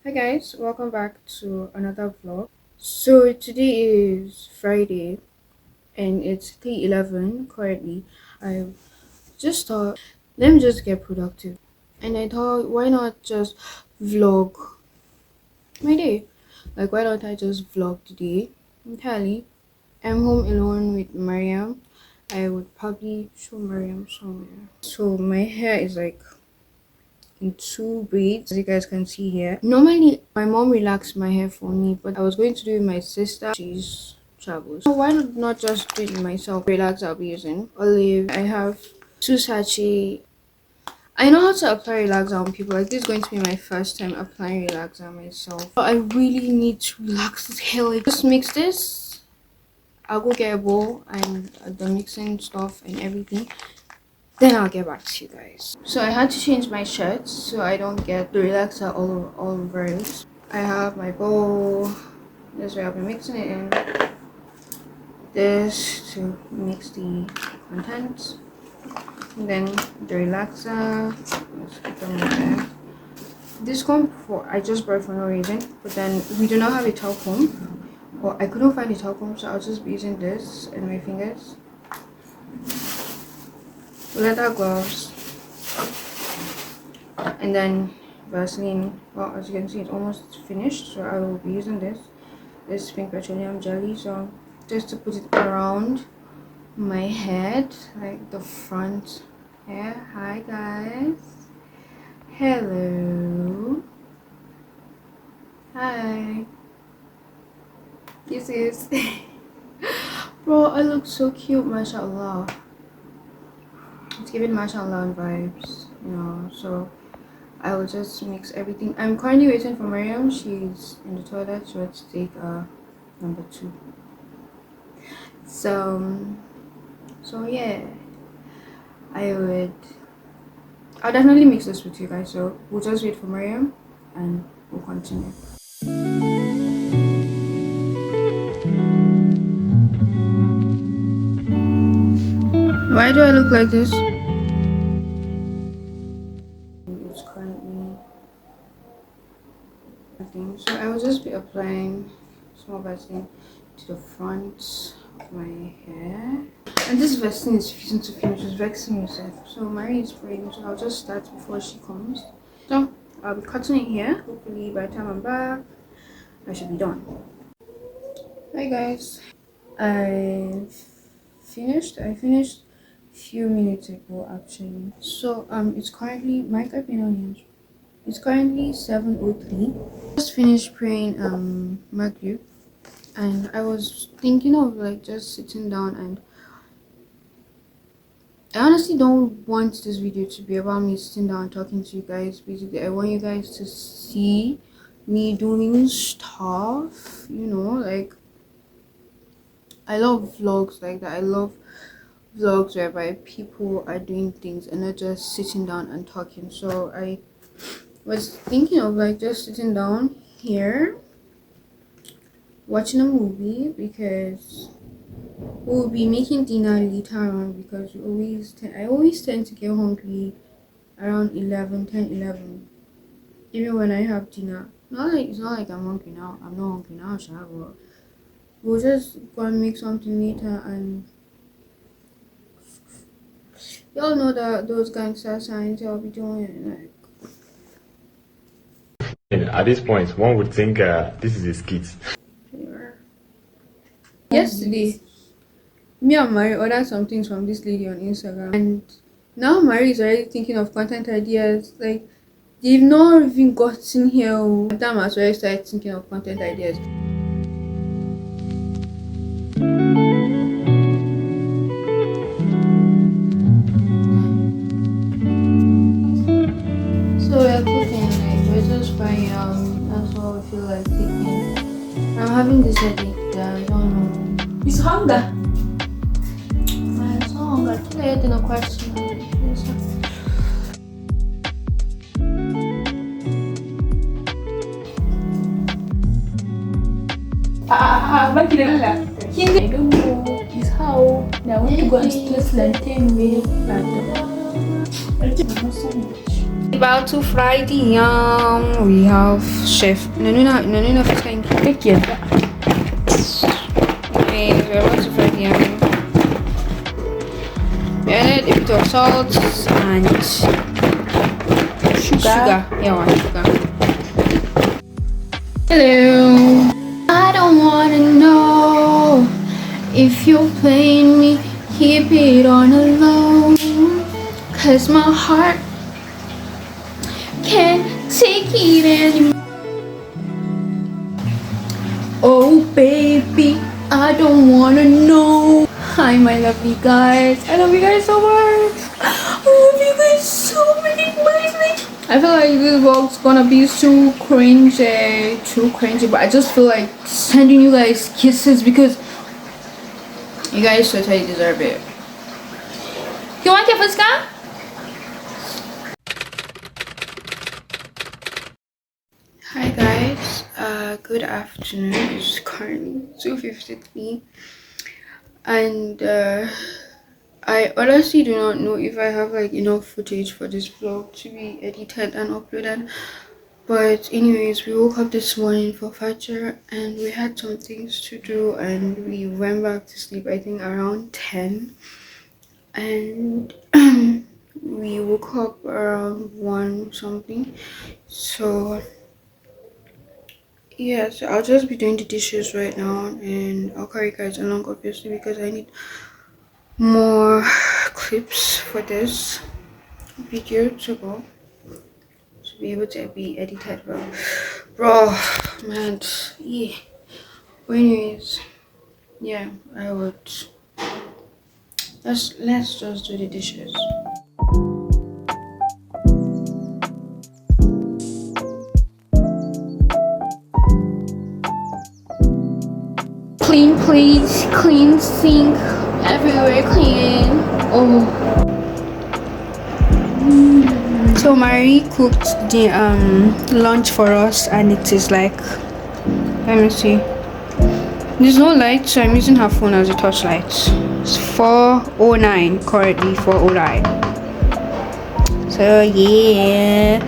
Hi guys, welcome back to another vlog. So today is Friday and it's 3:11 currently. I just thought let me just get productive. And I thought why not just vlog my day? Like why don't I just vlog today entirely? I'm home alone with Mariam. I would probably show Mariam somewhere. So my hair is like in two braids, as you guys can see here. Normally my mom relaxed my hair for me, but I was going to do it with my sister. She's travels, so why not just do it myself? Relax, I'll be using olive. I have two sachet. I know how to apply relaxer on people. Like this is going to be my first time applying relaxer on myself, but I really need to relax this hair. Like just mix this. I'll go get a bowl and the mixing stuff and everything, then I'll get back to you guys. So I had to change my shirt so I don't get the relaxer all over it. I have my bowl. This way I'll be mixing it in. This to mix the contents. And then the relaxer. Let's put them in there. This comb for I just bought for no reason, but then we do not have a towel comb. Or I couldn't find a towel comb, so I'll just be using this and my fingers. Leather gloves, and then Vaseline. Well, as you can see, it's almost finished, so I will be using this pink petroleum jelly, so just to put it around my head, like the front hair. Hi guys, hello, hi, this is bro, I look so cute, mashallah. It's giving mashallah vibes, so I will just mix everything. I'm currently waiting for Mariam. She's in the toilet, so let's take number 2. So yeah, I'll definitely mix this with you guys, so we'll just wait for Mariam and we'll continue. Why do I look like this? It's currently nothing, so I will just be applying small Vaseline to the front of my hair. And this Vaseline is refusing to finish, it's vexing yourself. So Mary is praying, so I'll just start before she comes. So I'll be cutting it here. Hopefully by the time I'm back, I should be done. Hi guys, I finished few minutes ago actually. So it's currently it's currently 7:03. Just finished praying Maghrib, and I was thinking of like just sitting down, and I honestly don't want this video to be about me sitting down talking to you guys. Basically I want you guys to see me doing stuff, like I love vlogs like that. I love vlogs whereby people are doing things and not just sitting down and talking. So I was thinking of like just sitting down here watching a movie, because we'll be making dinner later on, because I always tend to get hungry around 10, 11, even when I have dinner. It's not like I'm hungry now. I'm not hungry now, but we'll just go and make something later. And y'all know that those gangster signs I'll be doing, like at this point, one would think this is a skit. Yesterday, me and Mary ordered some things from this lady on Instagram, and now Mary is already thinking of content ideas. Like they've not even gotten here. That was where I started thinking of content ideas. So we're cooking, like we're just frying out. That's what we feel like taking. I'm having this headache that I don't know. It's hunger. It's not hunger. Today I didn't question. Makilala. I don't know. It's how I want to go and stress plantain with that. I think I'm not sandwich. About to fry the yam. We have chef Nanuna fish tank. Take care. Okay, we're about to fry the yam. We added a bit of salt and sugar. Yeah, sugar. Hello. I don't wanna know if you're playing me. Keep it on a low, 'cause my heart can't take it anymore. Oh baby, I don't wanna know. Hi my lovely guys. I love you guys so much. I love you guys so much. I feel like this vlog's gonna be too cringy, but I just feel like sending you guys kisses because you guys totally deserve it. You want your first guy? Hi guys, good afternoon. It's currently 2:53 and I honestly do not know if I have like enough footage for this vlog to be edited and uploaded, but anyways, we woke up this morning for Fajr and we had some things to do and we went back to sleep I think around 10, and we woke up around 1 something. So yeah, so I'll just be doing the dishes right now and I'll carry you guys along obviously because I need more clips for this video to go to be able to be edited, bro, man, yeah. But anyways, yeah, I would let's just do the dishes. Clean plates, clean sink, everywhere clean. Oh. So Marie cooked the lunch for us and it is like, let me see. There's no light, so I'm using her phone as a torchlight. It's 4:09 currently, 4:09. So yeah.